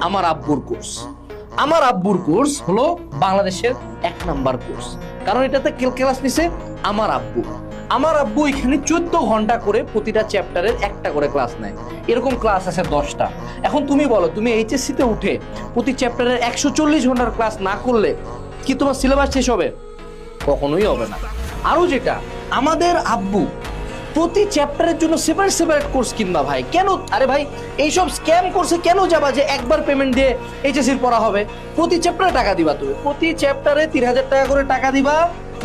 আমার আব্বুর কোর্স। আমার আব্বুর কোর্স হলো বাংলাদেশের 1 নাম্বার কোর্স, কারণ এটাতে ক্লাস নিছে আমার আব্বু। আমার আব্বু এখানে 14 ঘন্টা করে প্রতিটা চ্যাপ্টারের একটা করে ক্লাস নেয়। এরকম ক্লাস আছে 10টা। এখন তুমি বলো, তুমি এইচএসসি তে উঠে প্রতি চ্যাপ্টারের 140 ঘন্টার ক্লাস না করলে কি তোমার সিলেবাস শেষ হবে? কখনোই হবে না। আরো যেটা, আমাদের আব্বু প্রতি চ্যাপ্টারের জন্য সেপারেট সেপারেট কোর্স কিনবা ভাই। কেন? আরে ভাই, এইসব স্ক্যাম কোর্সে কেন যাবা যে একবার পেমেন্ট দিয়ে এইচএসসির পড়া হবে? প্রতি চ্যাপ্টারে টাকা দিবা, তুমি প্রতি চ্যাপ্টারে 3000 টাকা করে টাকা দিবা,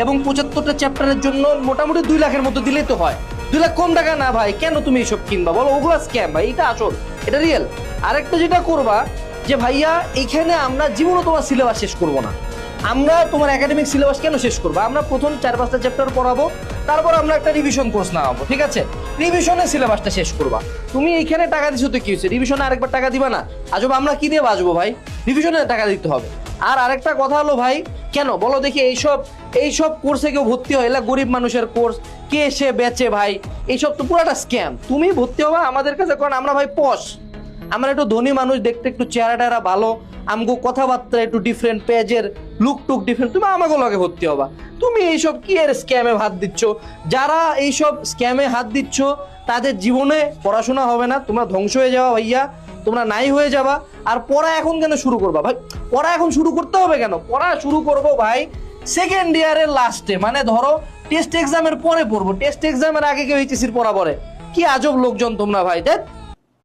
এবং 75টা চ্যাপ্টারের জন্য মোটামুটি 2 লাখের মতো দিলেই তো হয়। 2 লাখ কম টাকা না ভাই, কেন তুমি এইসব কিনবা বলো? ওগুলা স্ক্যাম ভাই, এটা আসল, এটা রিয়েল। আরেকটা যেটা করবা যে ভাইয়া এইখানে আমরা জীবনও তোমার সিলেবাস শেষ করবো না। আমরা তোমার একাডেমিক সিলেবাস কেন শেষ করবো? আমরা প্রথম 4-5টা চ্যাপ্টার পড়াবো, তারপর আমরা একটা রিভিশন কোর্স নামাবো, ঠিক আছে? রিভিশনের সিলেবাসটা শেষ করবা। তুমি এইখানে টাকা দিছো তো কি হয়েছে? রিভিশনে আরেকবার টাকা দিবা না? আজব, আমরা কি দিয়ে বাঁচবো ভাই? রিভিশনে টাকা দিতে হবে। আর আরেকটা কথা হলো ভাই, কেন বলো দেখি এইসব কোর্সে কেউ ভর্তি হয়? এলা গরিব মানুষের কোর্স, কে সে বেচে ভাই, এইসব তো পুরাটা স্ক্যাম। তুমি ভর্তি হবা আমাদের কাছে, কারণ আমরা ভাই পশ, আমরা একটু ধনী মানুষ, দেখতে একটু চেহারা টেহারা ভালো, আমগো কথাবার্তা একটু ডিফারেন্ট, পেজের লুক টুক ডিফারেন্ট, তুমি আমাকে লগে ভর্তি হবা। তুমি এইসব কি এর স্ক্যামে হাত দিচ্ছ? যারা এইসব স্ক্যামে হাত দিচ্ছ তাদের জীবনে পড়াশোনা হবে না, তোমরা ধ্বংস হয়ে যাওয়া ভাইয়া, তোমরা নাই হয়ে যাবা। আর পড়া এখন কেন শুরু করবা ভাই? পড়া এখন শুরু করতে হবে কেন? পড়া শুরু করবো ভাই সেকেন্ড ইয়ারের লাস্টে, মানে ধরো টেস্ট এক্সামের পরে পড়বো। টেস্ট এক্সামের আগে কেউ এইচএসসির পড়া পড়ে? কি আজব লোকজন তোমরা ভাই, দেখ।